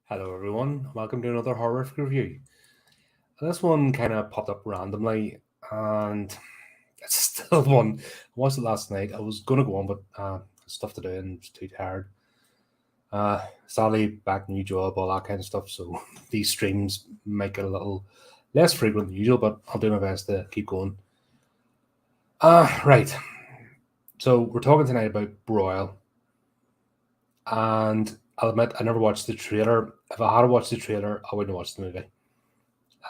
Hello, everyone. Welcome to another horrific review. This one kind of popped up randomly, and it's still one. I watched it last night. I was going to go on, but stuff to do and was too tired. Sadly, back new job, all that kind of stuff. So these streams make it a little less frequent than usual, but I'll do my best to keep going. Right. So we're talking tonight about Broil, and I'll admit I never watched the trailer. If I had watched the trailer, I wouldn't watch the movie.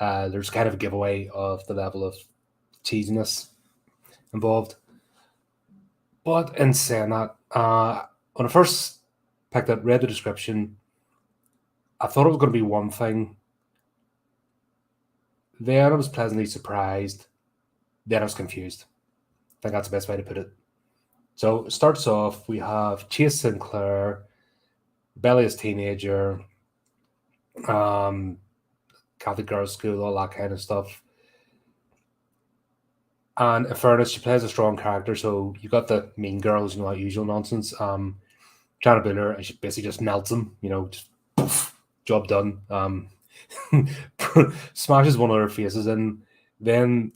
There's kind of a giveaway of the level of cheesiness involved. But in saying that, when I first picked up, read the description, I thought it was going to be one thing. Then I was pleasantly surprised. Then I was confused. I think that's the best way to put it. So it starts off, we have Chase Sinclair, rebellious teenager, Catholic girls' school, all that kind of stuff. And in fairness, she plays a strong character. So you got the mean girls, that usual nonsense. Trying to bully her, and she basically just melts him. Just poof, job done. Smashes one of her faces, and then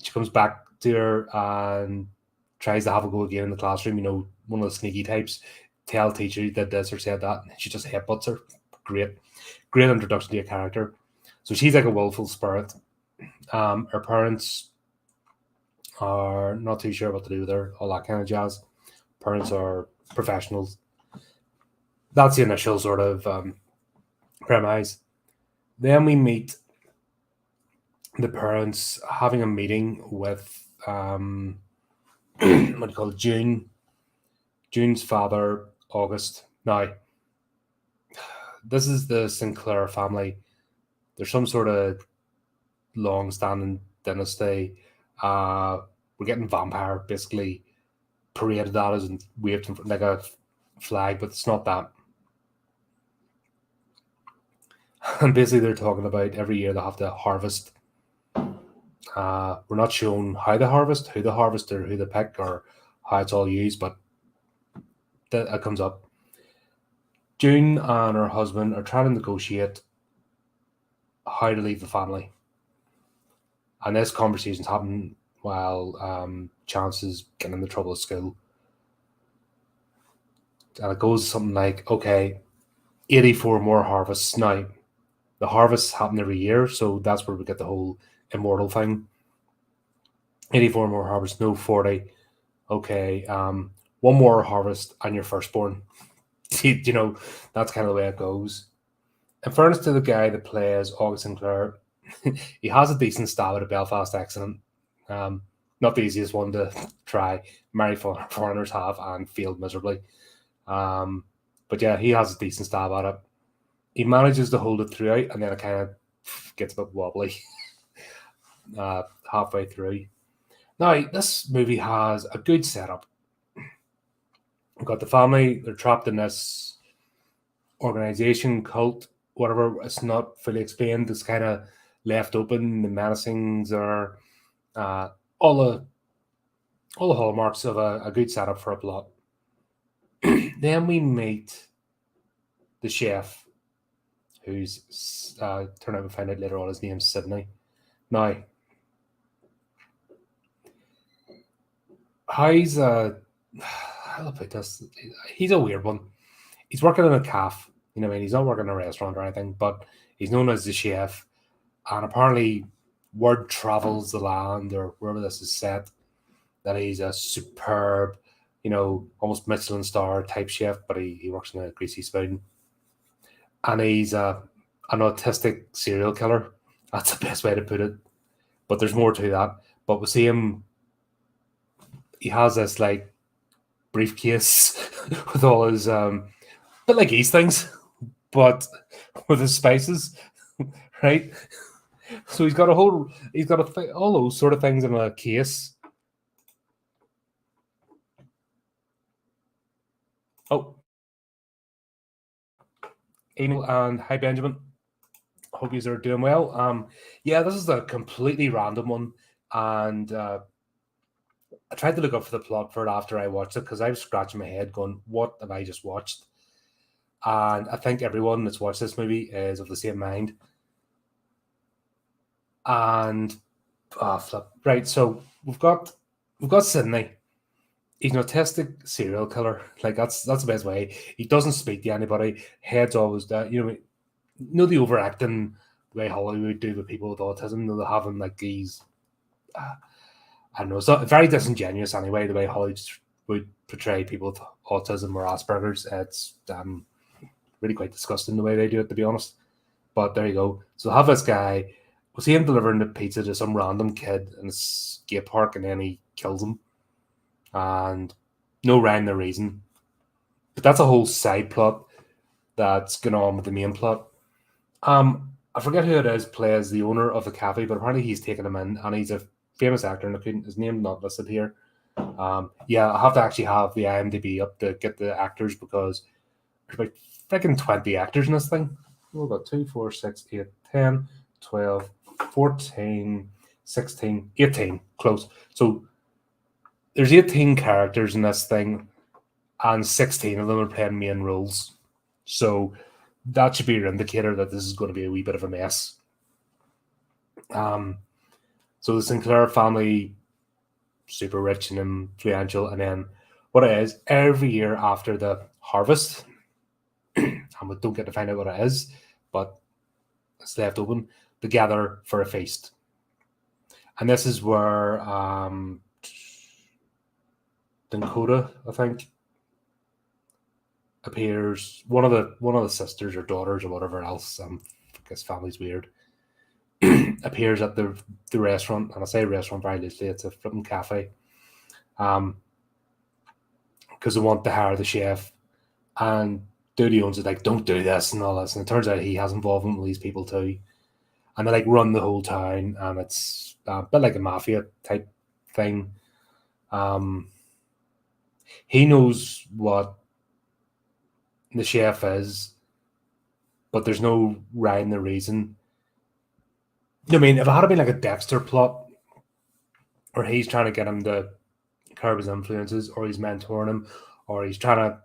she comes back to her and tries to have a go again in the classroom. One of the sneaky types. Tell teacher that this or said that, and she just headbutts her. Great introduction to a character. So she's like a willful spirit. Her parents are not too sure what to do with her, all that kind of jazz. Parents are professionals. That's the initial sort of premise. Then we meet the parents having a meeting with what do you call it? June's father, August. Now, this is the Sinclair family. There's some sort of long-standing dynasty. We're getting vampire basically paraded at us and waved like a flag, but it's not that. And basically, they're talking about every year they have to harvest. We're not shown how they harvest, who they harvest, or who they pick, or how it's all used, but that comes up. June and her husband are trying to negotiate how to leave the family. And this conversation's happening while Chance is getting into trouble at school. And it goes something like, okay, 84 more harvests. Now, the harvests happen every year, so that's where we get the whole immortal thing. 84 more harvests, no 40. Okay, one more harvest and you're firstborn. That's kind of the way it goes. In fairness to the guy that plays August Sinclair, he has a decent stab at a Belfast accent. Not the easiest one to try. Many foreigners have and failed miserably. But yeah, he has a decent stab at it. He manages to hold it throughout, and then it kind of gets a bit wobbly halfway through. Now, this movie has a good setup. We've got the family, they're trapped in this organization, cult, whatever. It's not fully explained. It's kind of left open. The menacings are all the hallmarks of a good setup for a plot. Then we meet the chef, who's turned out to find out later on his name's Sydney. Now, he's I'll put this. He's a weird one. He's working in a cafe. He's not working in a restaurant or anything, but he's known as the chef. And apparently, word travels the land or wherever this is set that he's a superb, almost Michelin star type chef, but he works in a greasy spoon. And he's an autistic serial killer. That's the best way to put it. But there's more to that. But we see him. He has this like briefcase with all his bit like these things, but with his spices, right? So he's got all those sort of things in a case. Oh, Anal and hi Benjamin. Hope you are doing well. Yeah, this is a completely random one, and I tried to look up for the plot for it after I watched it because I was scratching my head, going, "What have I just watched?" And I think everyone that's watched this movie is of the same mind. And flip. Right, so we've got Sydney. He's an autistic serial killer. Like that's the best way. He doesn't speak to anybody. Head's always that. You know the overacting way Hollywood do with people with autism. They'll have him like these. I don't know. It's not, very disingenuous anyway. The way Hollywood would portray people with autism or Asperger's. It's really quite disgusting the way they do it, to be honest. But there you go. So have this guy. We'll see him delivering the pizza to some random kid in a skate park, and then he kills him. And no rhyme or reason. But that's a whole side plot that's going on with the main plot. I forget who it is plays the owner of the cafe, but apparently he's taken him in, and he's a famous actor, and his name not listed here. Yeah, I have to actually have the IMDb up to get the actors because there's about freaking 20 actors in this thing. We've got 2, 4, 6, 8, 10, 12, 14, 16, 18. Close. So there's 18 characters in this thing, and 16 of them are playing main roles. So that should be your indicator that this is going to be a wee bit of a mess. So the Sinclair family, super rich and influential, and then what it is, every year after the harvest, and we don't get to find out what it is, but it's left open, they gather for a feast. And this is where Dakota, I think, appears. One of the sisters or daughters or whatever else, I guess family's weird, appears at the restaurant, and I say restaurant very loosely, it's a flipping cafe, because they want to hire the chef, and Duty owns it like, don't do this and all this, and it turns out he has involvement with these people too, and they like run the whole town, and it's a bit like a mafia type thing. He knows what the chef is, but there's no rhyme or reason. I mean, if it had been like a Dexter plot, or he's trying to get him to curb his influences, or he's mentoring him, or he's trying to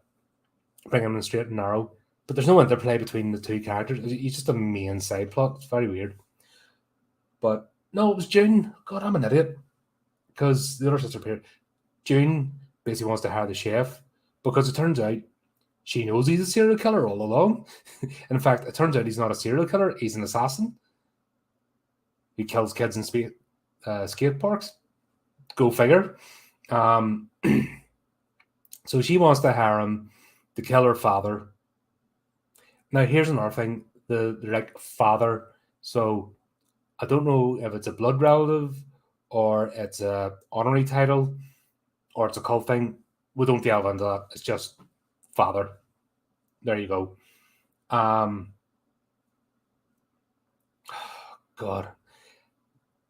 bring him in straight and narrow, but there's no interplay between the two characters. He's just a main side plot. It's very weird. But no, it was June. God, I'm an idiot. Because the other sister appeared. June basically wants to hire the chef because it turns out she knows he's a serial killer all along. In fact, it turns out he's not a serial killer. He's an assassin. He kills kids in skate parks. Go figure. So she wants to hire him to kill her father. Now, here's another thing. They're like father. So I don't know if it's a blood relative or it's a honorary title or it's a cult thing. We don't delve into that. It's just father. There you go. God.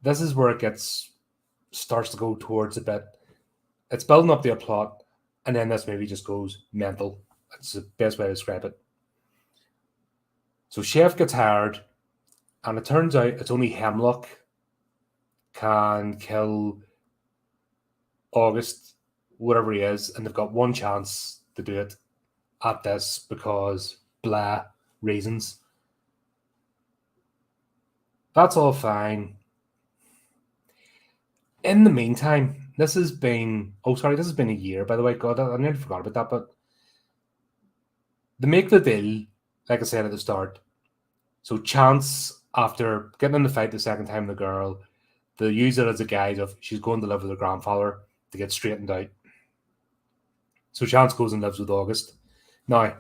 This is where it starts to go towards a bit. It's building up the plot, and then this movie just goes mental. That's the best way to describe it. So chef gets hired, and it turns out it's only Hemlock can kill August, whatever he is, and they've got one chance to do it at this because blah reasons. That's all fine. In the meantime, this has been a year, by the way. God, I nearly forgot about that, but they make the deal, like I said at the start. So Chance, after getting in the fight the second time with the girl, they use it as a guise of she's going to live with her grandfather to get straightened out. So Chance goes and lives with August. Now,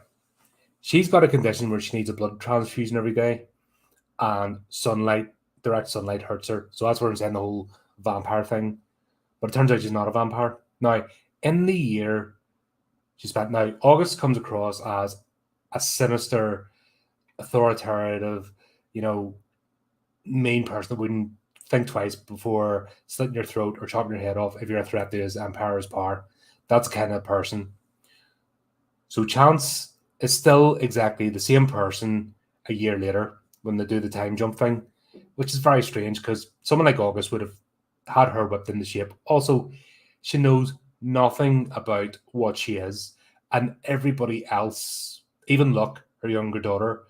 she's got a condition where she needs a blood transfusion every day, and direct sunlight hurts her. So that's where I'm saying the whole vampire thing. But it turns out she's not a vampire. Now, in the year she spent, now August comes across as a sinister, authoritative, mean person that wouldn't think twice before slitting your throat or chopping your head off if you're a threat to his empire's power. That's the kind of person. So Chance is still exactly the same person a year later when they do the time jump thing, which is very strange because someone like August would have had her whipped into shape. Also, she knows nothing about what she is, and everybody else Even Luck, her younger daughter,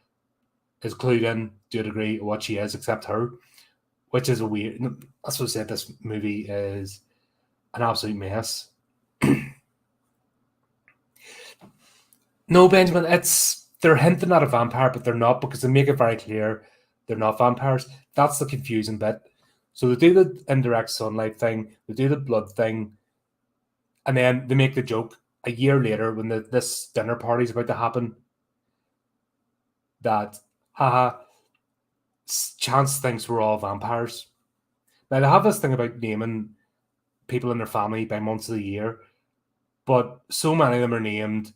is clued in to a degree of what she is, except her, which is a weird. That's what I said. This movie is an absolute mess. No, Benjamin, they're hinting at a vampire, but they're not, because they make it very clear they're not vampires. That's the confusing bit. So they do the indirect sunlight thing, they do the blood thing, and then they make the joke a year later when this dinner party is about to happen that, haha, Chance thinks we're all vampires. Now, they have this thing about naming people in their family by months of the year, but so many of them are named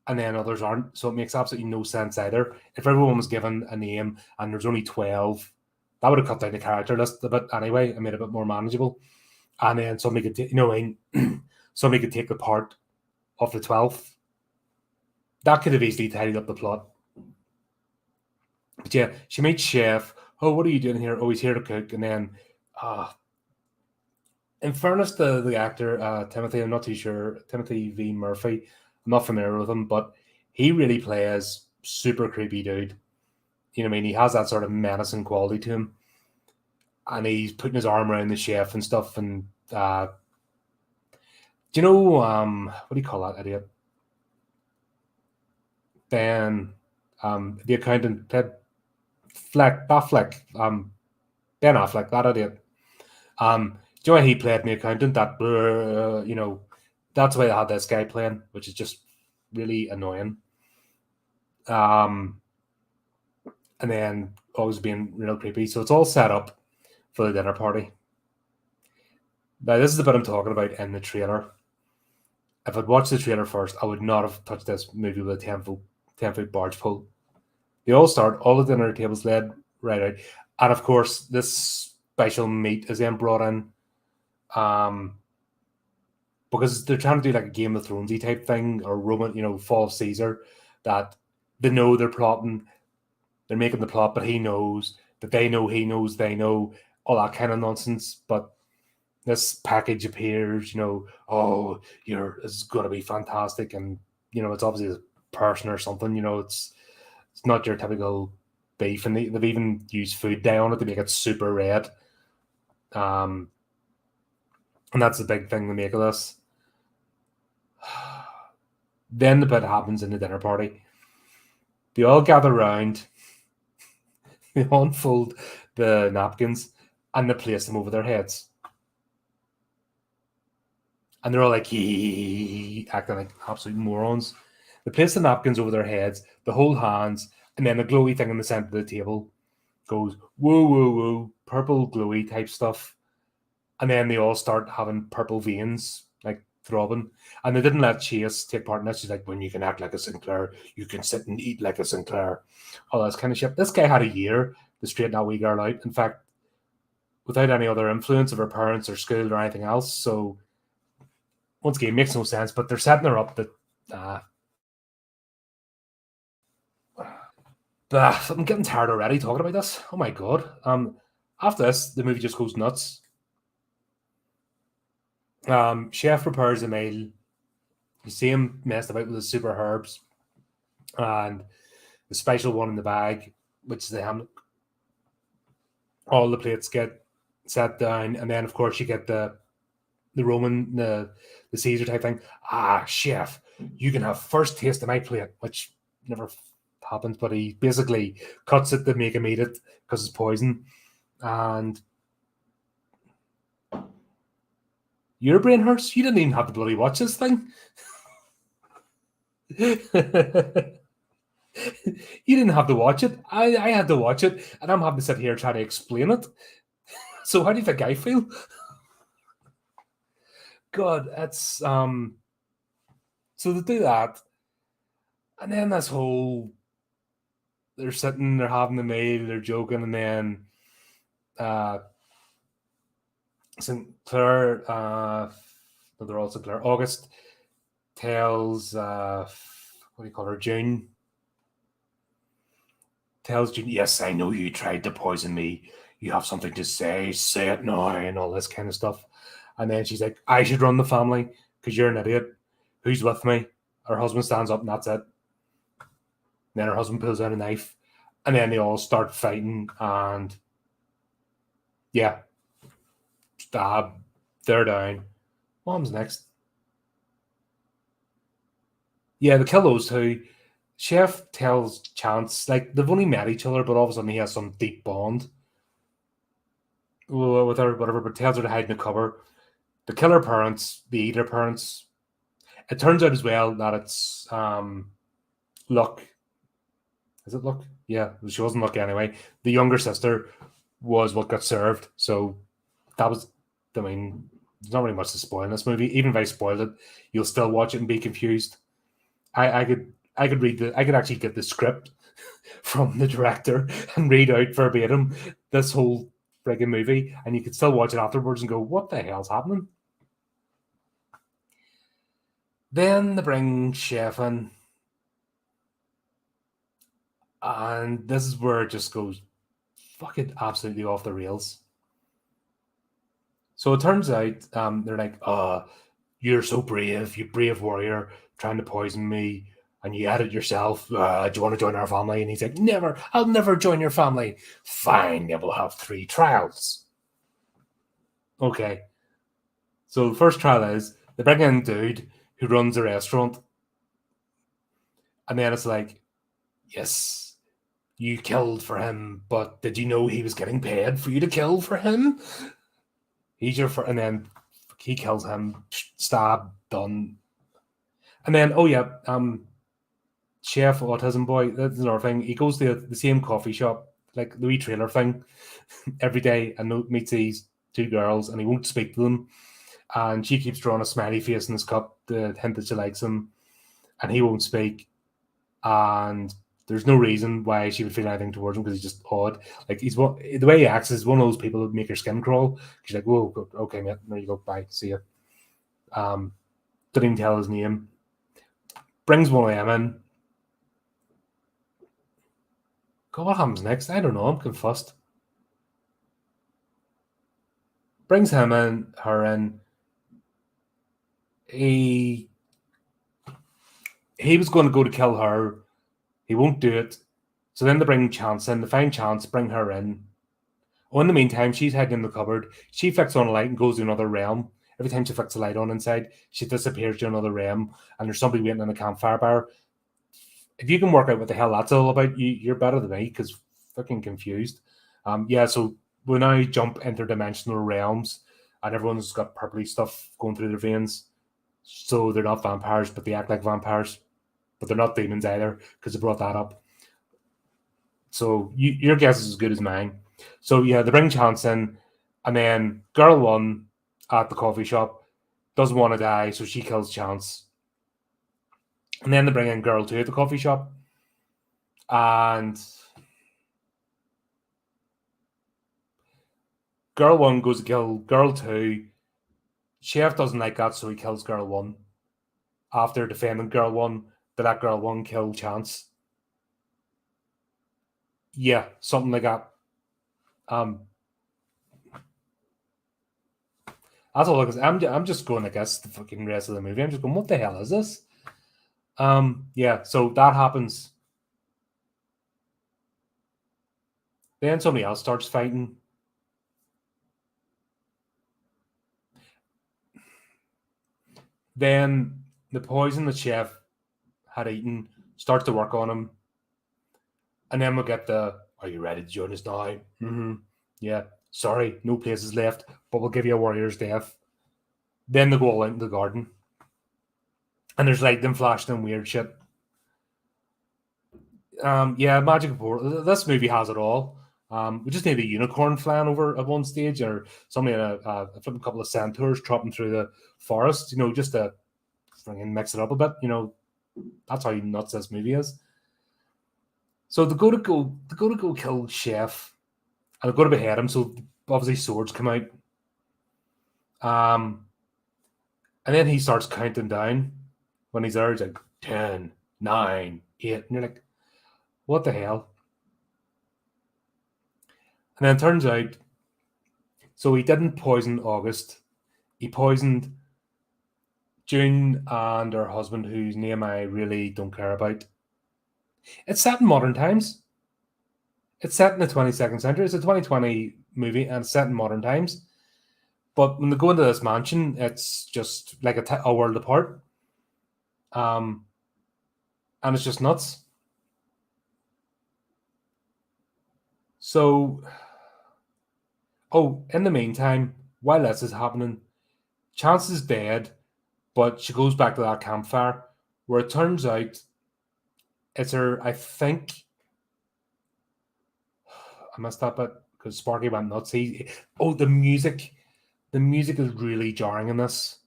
and then others aren't, so it makes absolutely no sense either. If everyone was given a name and there's only 12, that would have cut down the character list a bit anyway and made it a bit more manageable. And then somebody could take, somebody could take the part of the 12th. That could have easily tidied up the plot. But yeah, she meets Chef. Oh, what are you doing here? Oh, he's here to cook. And then, in fairness to the actor, Timothy, I'm not too sure, Timothy V. Murphy, I'm not familiar with him, but he really plays super creepy dude. You know what I mean? He has that sort of menacing quality to him. And he's putting his arm around the chef and stuff. And do you know, what do you call that idiot? Ben, the accountant, Ben Affleck, that idiot. Do you know why he played the accountant? That, that's why they had this guy playing, which is just really annoying. And then always being real creepy. So it's all set up for the dinner party. Now, this is the bit I'm talking about in the trailer. If I'd watched the trailer first, I would not have touched this movie with a 10-foot barge pole. They all start, all the dinner tables led right out. And of course, this special meat is then brought in because they're trying to do like a Game of Thronesy type thing, or Roman, Fall of Caesar, that they know they're plotting, they're making the plot, but he knows that they know he knows they know, all that kind of nonsense. But this package appears, oh, it's going to be fantastic, and it's obviously a person or something. It's not your typical beef, and they've even used food dye on it to make it super red. And that's the big thing to make of this. Then the bit happens in the dinner party. They all gather around, they unfold the napkins, and they place them over their heads. And they're all like, acting like absolute morons. They place the napkins over their heads, they hold hands, and then the glowy thing in the center of the table goes, whoa, whoa, whoa, purple glowy type stuff. And then they all start having purple veins, like throbbing. And they didn't let Chase take part in this. She's like, when you can act like a Sinclair, you can sit and eat like a Sinclair. All this kind of shit. This guy had a year to straighten that wee girl out. In fact, without any other influence of her parents or school or anything else. So, once again, makes no sense. But they're setting her up that... I'm getting tired already talking about this. Oh my God. After this, the movie just goes nuts. Chef prepares a meal. You see him messed about with the super herbs and the special one in the bag, which is the hamlet. All the plates get set down, and then of course you get the Roman, the Caesar type thing. Chef, you can have first taste of my plate, which never happens, but he basically cuts it to make him eat it because it's poison. And your brain hurts? You didn't even have to bloody watch this thing. You didn't have to watch it. I had to watch it, and I'm having to sit here trying to explain it. So how do you think I feel? God, it's so they do that, and then this whole they're sitting, they're having the meal, they're joking, and then Sinclair, they're all Sinclair. August tells what do you call her, June? Tells June, yes, I know you tried to poison me. You have something to say it now, and all this kind of stuff. And then she's like, I should run the family because you're an idiot. Who's with me? Her husband stands up, and that's it. then her husband pulls out a knife, and then they all start fighting, and yeah, stab, they're down. Mom's next. Yeah, they kill those two. Chef tells Chance, like, they've only met each other, but all of a sudden he has some deep bond with her, whatever, but tells her to hide in the cover. They kill her parents, they eat her parents. It turns out as well that it's Luck. Is it Luck? Yeah, she wasn't Luck anyway. The younger sister was what got served, so that was, I mean, there's not really much to spoil in this movie. Even if I spoiled it, you'll still watch it and be confused. I could read I could actually get the script from the director and read out verbatim this whole friggin' movie, and you could still watch it afterwards and go, "What the hell's happening?" Then they bring Chef in, and this is where it just goes fucking absolutely off the rails. So it turns out they're like, you're so brave, you brave warrior, trying to poison me, and you had it yourself. Do you want to join our family?" And he's like, "Never, I'll never join your family." "Fine, then we'll have 3 trials. Okay. So the first trial is they bring in a dude who runs a restaurant, and then it's like, "Yes, you killed for him, but did you know he was getting paid for you to kill for him?" He's your and then he kills him, stab, done. And then, oh yeah, Chef Autism Boy, that's another thing. He goes to the same coffee shop, like the wee trailer thing, every day and meets these 2 girls, and he won't speak to them. And she keeps drawing a smiley face in his cup to hint that she likes him, and he won't speak. And there's no reason why she would feel anything towards him, because he's just odd. Like, the way he acts is one of those people that make her skin crawl. She's like, "Whoa, okay, mate, there you go, bye, see ya." Didn't even tell his name. Brings one of them in. God, what happens next? I don't know. I'm confused. Brings him in, her in. He was going to go to kill her. He won't do it. So then they bring Chance in. They find Chance, bring her in. Oh, in the meantime, she's hiding in the cupboard. She flicks on a light and goes to another realm. Every time she flicks a light on inside, she disappears to another realm, and there's somebody waiting in a campfire bar. If you can work out what the hell that's all about, you're better than me, because fucking confused. Yeah, so we now jump interdimensional realms, and everyone's got purpley stuff going through their veins. So they're not vampires, but they act like vampires. But they're not demons either, because they brought that up. So your guess is as good as mine. So yeah, they bring Chance in, and then girl 1 at the coffee shop doesn't want to die, so she kills Chance. And then they bring in girl 2 at the coffee shop, and girl 1 goes to kill girl 2. Chef doesn't like that, so he kills girl 1 after defending girl 1 to let girl 1 kill Chance. Yeah, something like that. That's all. I'm just going to guess the fucking rest of the movie. I'm just going, what the hell is this? Yeah. So that happens. Then somebody else starts fighting. Then the poison the chef had eaten starts to work on him, and then we'll get the, "Are you ready to join us now?" Mm-hmm. Yeah. Sorry, no places left, but we'll give you a warrior's death. Then they go all out in the garden, and there's lightning flashing and weird shit. Yeah, magical portal. This movie has it all. We just need a unicorn flying over at one stage, or somebody in a flipping couple of centaurs tropping through the forest. Just to mix it up a bit. That's how nuts this movie is. So they go to go kill Chef, and they go to behead him. So obviously swords come out. And then he starts counting down when he's there. He's like 10, 9, 8, and you're like, what the hell? And then it turns out, so he didn't poison August. He poisoned June and her husband, whose name I really don't care about. It's set in modern times. It's set in the 22nd century. It's a 2020 movie and it's set in modern times. But when they go into this mansion, it's just like a world apart. And it's just nuts. So, in the meantime, while this is happening, Chance is dead, but she goes back to that campfire where it turns out it's her, I think, I messed up it because Sparky went nuts. The music. The music is really jarring in this.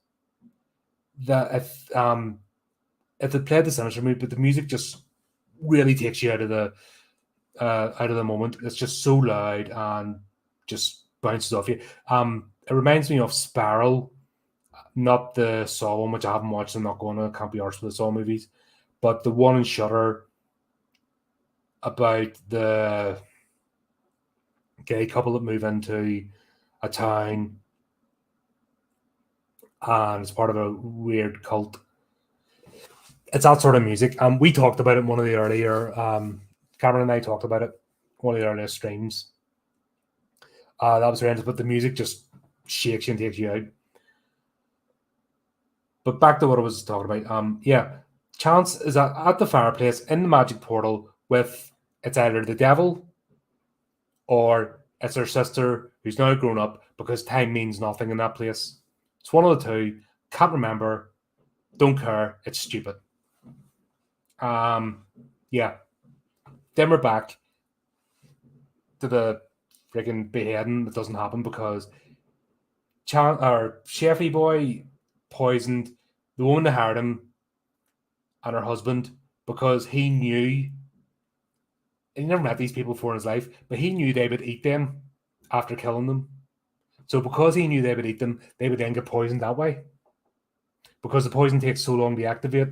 That if they played the Sinister movie, but the music just really takes you out of the moment. It's just so loud and just bounces off you. It reminds me of Spiral, not the Saw one, which I haven't watched. I'm not going to, can't be arsed with the Saw movies, but the one in Shudder about the gay couple that move into a town and it's part of a weird cult. It's that sort of music. We talked about it in one of the earlier. Cameron and I talked about it one of the earlier streams. That was horrendous, but the music just shakes you and takes you out. But back to what I was talking about. Chance is at the fireplace in the magic portal with it's either the devil or it's her sister who's now grown up because time means nothing in that place. It's one of the two. Can't remember. Don't care. It's stupid. Yeah. Then we're back to the freaking beheading that doesn't happen because Chefy boy poisoned the woman that hired him and her husband because he knew he never met these people before in his life, but he knew they would eat them after killing them. So because he knew they would eat them, they would then get poisoned that way. Because the poison takes so long to activate.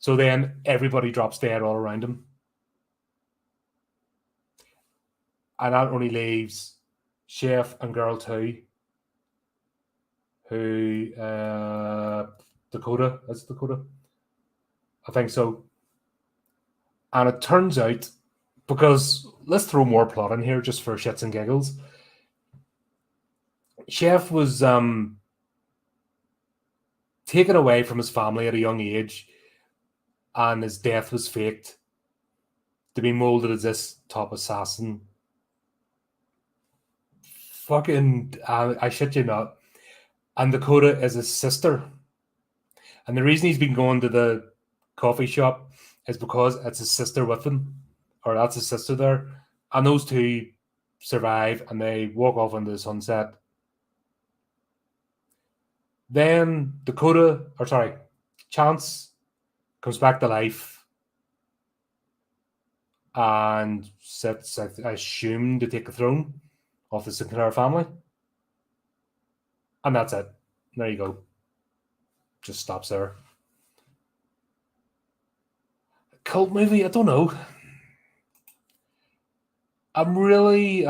So then everybody drops dead all around him. And that only leaves Chef and Girl 2, who, Dakota, is it Dakota? I think so. And it turns out, because let's throw more plot in here just for shits and giggles. Chef was taken away from his family at a young age, and his death was faked to be molded as this top assassin. Fucking, I shit you not. And Dakota is his sister. And the reason he's been going to the coffee shop is because it's his sister with him, or that's his sister there. And those two survive and they walk off into the sunset. Then Chance comes back to life and sits, I assume, to take the throne of the Sinclair family. And that's it. There you go. Just stops there. Cult movie? I don't know. I'm really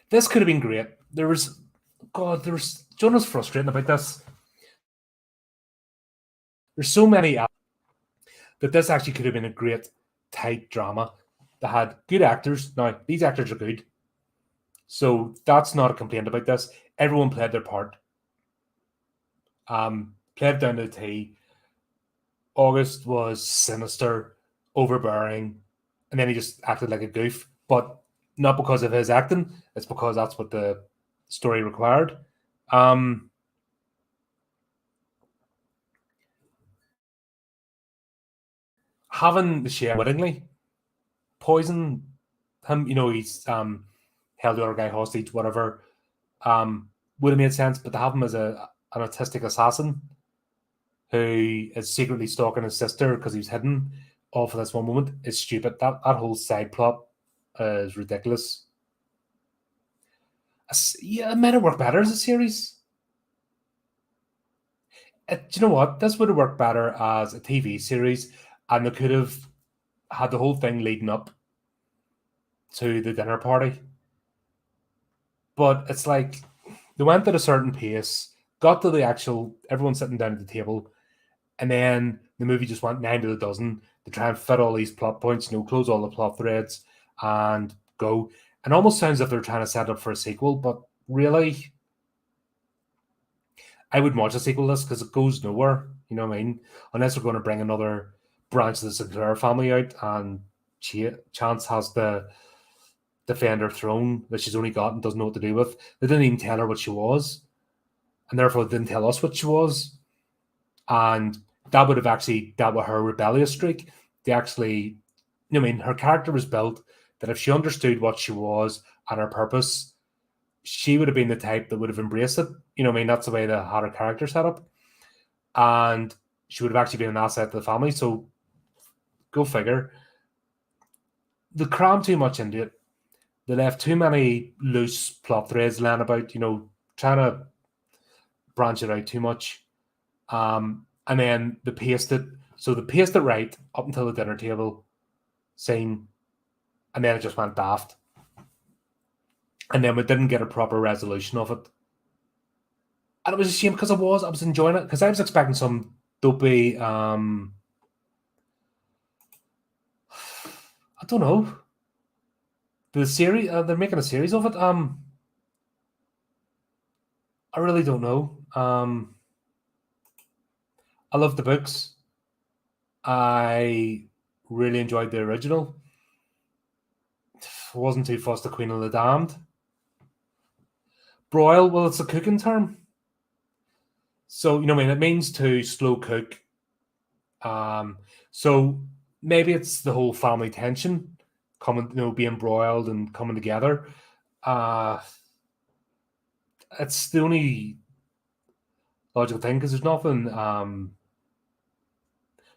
this could have been great. Jonah's frustrating about this. There's so many that this actually could have been a great tight drama that had good actors. Now, these actors are good. So that's not a complaint about this. Everyone played their part. Played down to the T. August was sinister, overbearing, and then he just acted like a goof. But not because of his acting, it's because that's what the story required. Having the share wittingly poison him, he's held the other guy hostage, whatever, would have made sense. But to have him as an autistic assassin who is secretly stalking his sister because he's hidden all for this one moment is stupid. That whole side plot is ridiculous. It might have worked better as a series. Do you know what? This would have worked better as a TV series, and they could have had the whole thing leading up to the dinner party. But it's like they went at a certain pace, got to the actual everyone sitting down at the table, And then the movie just went 9 to the dozen to try and fit all these plot points, close all the plot threads and go. And almost sounds as if they're trying to set up for a sequel, but really, I wouldn't watch a sequel to this because it goes nowhere. You know what I mean? Unless they're going to bring another branch of the Sinclair family out, and Chance has to defend her throne that she's only got and doesn't know what to do with. They didn't even tell her what she was, and therefore they didn't tell us what she was. And that would have actually dealt with her rebellious streak. They actually, her character was built that if she understood what she was and her purpose, she would have been the type that would have embraced it. That's the way they had her character set up. And she would have actually been an asset to the family. So go figure. They crammed too much into it. They left too many loose plot threads lying about, trying to branch it out too much. And then they paced it. So they paced it right up until the dinner table scene. And then it just went daft. And then we didn't get a proper resolution of it. And it was a shame because I was enjoying it. Because I was expecting some dopey, I don't know. The series, they're making a series of it. I really don't know. I love the books. I really enjoyed the original. Wasn't too fussed the Queen of the Damned. Broil, well, it's a cooking term. So, it means to slow cook. So maybe it's the whole family tension coming, being broiled and coming together. It's the only logical thing because there's nothing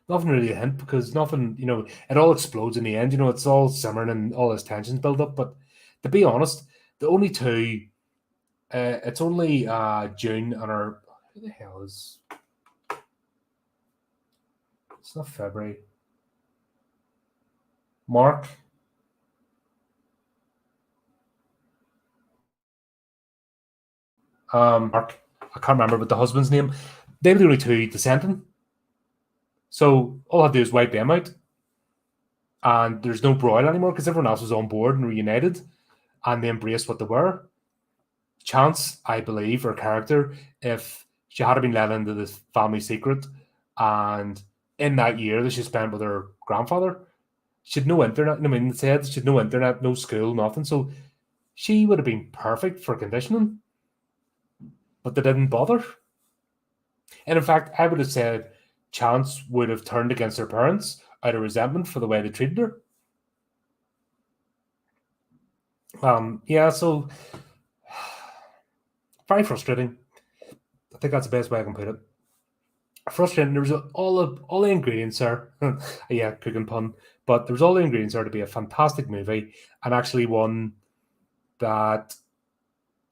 really a hint because nothing, it all explodes in the end. It's all simmering and all this tension's built up. But to be honest, the only two, it's only June and our, who the hell is, it's not February. Mark. Mark, I can't remember, but the husband's name. They were the only two dissenting. So all I have to do is wipe them out. And there's no broil anymore because everyone else was on board and reunited and they embraced what they were. Chance, I believe, her character, if she had been let into this family secret and in that year that she spent with her grandfather, she had no internet. It said she had no internet, no school, nothing. So she would have been perfect for conditioning, but they didn't bother. And in fact, I would have said Chance would have turned against her parents out of resentment for the way they treated her. Yeah, so very frustrating. I think that's the best way I can put it. Frustrating. There was all the ingredients there. Yeah, cooking pun. But there was all the ingredients there to be a fantastic movie and actually one that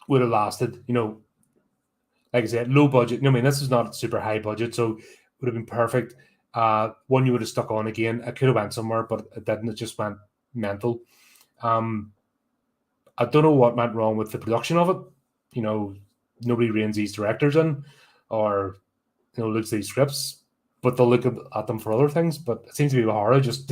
would have lasted. Like I said, low budget. This is not super high budget, so it would have been perfect. One you would have stuck on again. It could have went somewhere, but it didn't. It just went mental. I don't know what went wrong with the production of it. Nobody reins these directors in or, looks at these scripts, but they'll look at them for other things. But it seems to be with horror. Just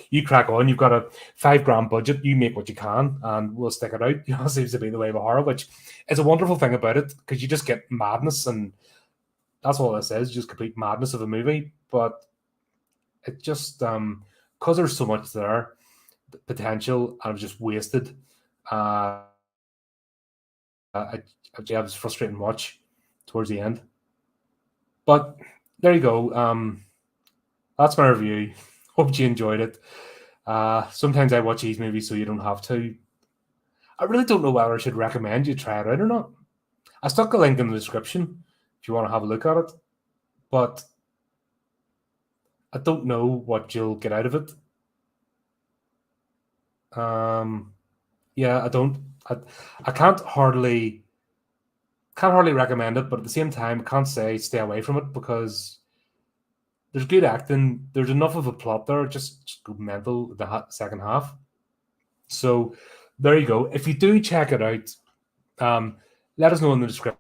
you crack on. You've got a $5,000 budget. You make what you can and we'll stick it out. It seems to be the way of horror, which is a wonderful thing about it because you just get madness and that's all this is, just complete madness of a movie. But it just, because there's so much there, potential, and it was just wasted. I was frustrating to watch towards the end. But there you go. That's my review. Hope you enjoyed it. Sometimes I watch these movies so you don't have to. I really don't know whether I should recommend you try it out or not. I stuck a link in the description if you want to have a look at it. But I don't know what you'll get out of it. Yeah, I don't. I can't hardly recommend it, but at the same time, I can't say stay away from it because there's good acting. There's enough of a plot there. Just go mental the second half. So there you go. If you do check it out, let us know in the descriptions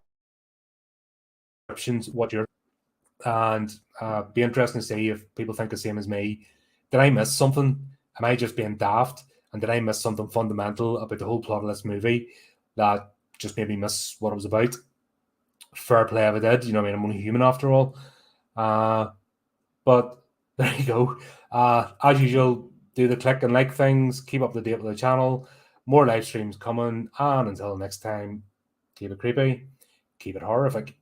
what your and be interesting to see if people think the same as me. Did I miss something? Am I just being daft? And did I miss something fundamental about the whole plot of this movie that just made me miss what it was about? Fair play if I did. You know what I mean? I'm only human after all. But there you go. As usual, do the click and like things. Keep up to date with the channel. More live streams coming. And until next time, keep it creepy. Keep it horrific.